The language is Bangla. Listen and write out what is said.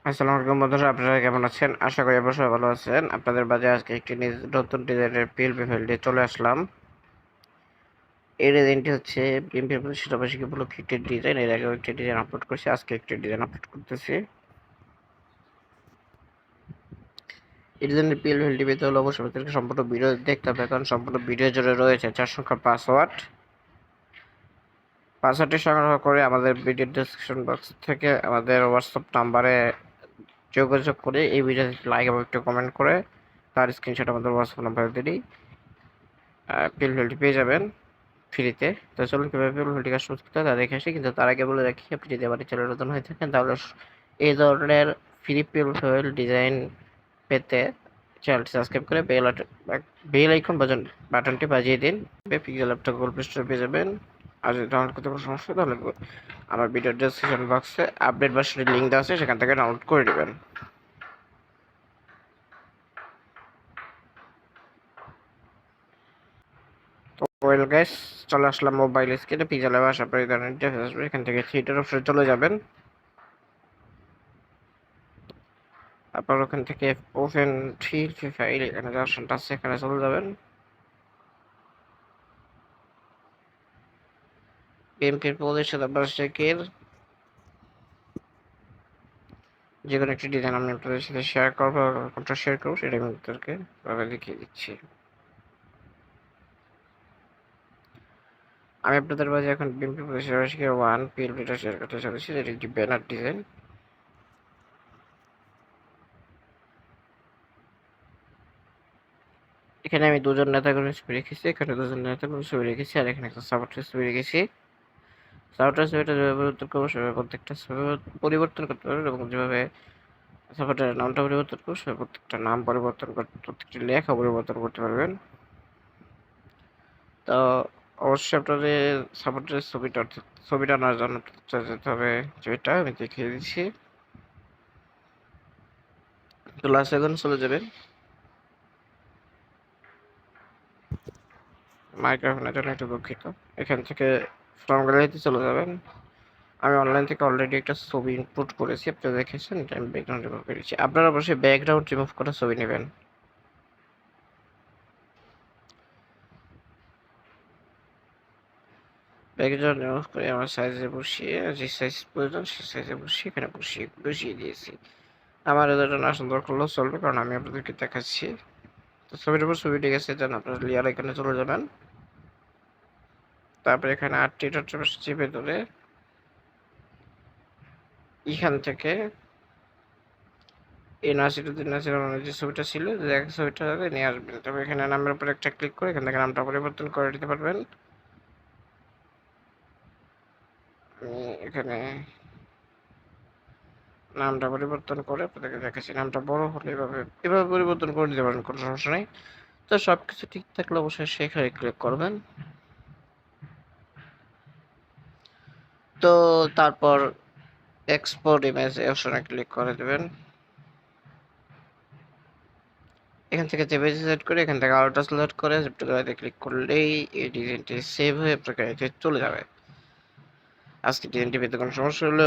আসসালামু আলাইকুম বন্ধুরা, আপনারা কেমন আছেন? আশা করি আপনারা সবাই ভালো আছেন। আপনাদের মাঝে আজকে একটি নতুন ডিজাইনের পিএলপি ফাইল দিয়ে চলে আসলাম। এই ডিজাইনটি হচ্ছে পিএলপি শতবার্ষিকী উপলক্ষে একটি ডিজাইন। এর আগেও একটি ডিজাইন আপলোড করেছি, আজকে একটি ডিজাইন আপলোড করতেছি। এই ডিজাইনের পিএলপি ফাইলটি পেতে হলে অবশ্যই আপনাদেরকে সম্পূর্ণ ভিডিও দেখতে হবে, কারণ সম্পূর্ণ ভিডিও জুড়ে রয়েছে 4 সংখ্যার পাসওয়ার্ড। পাসওয়ার্ডটি সংগ্রহ করে আমাদের ভিডিও ডেসক্রিপশন বক্স থেকে আমাদের হোয়াটসঅ্যাপ নাম্বারে যোগাযোগ করে এই ভিডিওতে লাইক এবং একটু কমেন্ট করে তার স্ক্রিনশট আমাদের হোয়াটসঅ্যাপ নাম্বারে দিলেই পিএলপি পেয়ে যাবেন ফ্রিতে। তো চলুন কীভাবে পিএলপি কাজ শুরু করতে হয় তা দেখে আসি। কিন্তু তার আগে বলে রাখি, আপনি যদি আমার চ্যানেলে নতুন হয়ে থাকেন তাহলে এই ধরনের ফ্রি পিএলপি ডিজাইন পেতে চ্যানেলটি সাবস্ক্রাইব করে বেল আইকন বাটনটি বাজিয়ে দিন। পিক্সেল ল্যাপটপ গুগল প্লে স্টোরে পেয়ে যাবেন। আর যদি ডাউনলোড করতে কোনো সমস্যা তাহলে আমার ভিডিও ডেসক্রিপশন বক্সে আপডেট ভার্সনের লিঙ্ক দেওয়া আছে, সেখান থেকে ডাউনলোড করে নেবেন। ওয়েল গাইস, চলে আসলাম মোবাইল স্ক্রিনে। পিক্সেল ল্যাবে আসার পরে ধরনের ইন্টারফেস আসবে। এখান থেকে থিয়েটার অপশনে চলে যাবেন। তারপর ওখান থেকে ওপেন পিএলপি ফাইল, এখানে যে অপশনটা আছে এখানে চলে যাবেন। বিএমপির প্রতিষ্ঠাতা বার্ষিকীর যে কোনো একটি ডিজাইন আমি আপনাদের সাথে শেয়ার করবো, কোনটা শেয়ার করবো সেটা আমি আপনাদেরকে দেখিয়ে দিচ্ছি। আমি আপনাদের মাঝে এখন বিএমপি প্রতিষ্ঠাতা বার্ষিকীর 1 পিএলপিটা শেয়ার করতে চলেছি, যেটি একটি ব্যানার ডিজাইন। এখানে আমি দুজন নেতাকর্মীর ছবি রেখেছি, এখানে দুজন নেতাকর্মীর ছবি রেখেছি, আর এখানে একটা সাপোর্টের ছবি রেখেছি। সাপোর্টের ছবিটা যেভাবে পরিবর্তন করবো সেভাবে প্রত্যেকটা ছবি পরিবর্তন করতে পারবেন, এবং যেভাবে সাপোর্টের নামটা পরিবর্তন করবো সেভাবে প্রত্যেকটা নাম পরিবর্তন করতে, প্রত্যেকটি লেখা পরিবর্তন করতে পারবেন। তো অবশ্যই আপনাদের সাপোর্টের ছবিটা আনার জন্য যেতে হবে, যেটা আমি দেখিয়ে দিচ্ছি। তো লাস্ট এখন চলে যাবেন মাইক্রোফোনের জন্য একটু দুঃখিত। এখান থেকে ফ্রম গ্যালারিতে চলে যাবেন। আমি অনলাইন থেকে অলরেডি একটা ছবি ইনপুট করেছি, আপনারা দেখেছেন। এটা আমি ব্যাকগ্রাউন্ড রিমুভ করেছি। আপনারা অবশ্যই ব্যাকগ্রাউন্ড রিমুভ করা ছবি নেবেন। ব্যাকগ্রাউন্ড রিমুভ করে আমার সাইজে বসিয়ে, যে সাইজ প্রয়োজন সেই সাইজে বসিয়ে এখানে বসিয়ে দিয়েছি। আমার এটা না সুন্দর করলেও চলবে, কারণ আমি আপনাদেরকে দেখাচ্ছি। তো ছবির উপর ছবি ঠিক আছে, দেন আপনারা লেয়ার এখানে চলে যাবেন। তারপরে এখানে 8টি ডট চেপে ধরে এখান থেকে এই নাসির আমার যে ছবিটা ছিল, যে ছবিটা নিয়ে আসবেন। তবে এখানে নামের উপর একটা ক্লিক করে এখান থেকে নামটা পরিবর্তন করে দিতে পারবেন। এখানে নামটা পরিবর্তন করে আপনাদেরকে দেখাচ্ছি। নামটা বড় হলে এভাবে পরিবর্তন করে দিতে পারেন, কোনো সমস্যা নেই। তো সবকিছু ঠিক থাকলে অবশ্যই সেখানে ক্লিক করবেন। তো তারপর এক্সপোর্ট ইমেজ অপশনে ক্লিক করে দেবেন। এখান থেকে জেপিজি সিলেক্ট করে এখান থেকে আলোটা সিলেক্ট করে জিপটি গ্যালারিতে ক্লিক করলেই এই ডিজাইনটি সেভ হয়ে আপনার গ্যালারিতে চলে যাবে। আজকে ডিজাইনটি পেতে কোনো সমস্যা হলে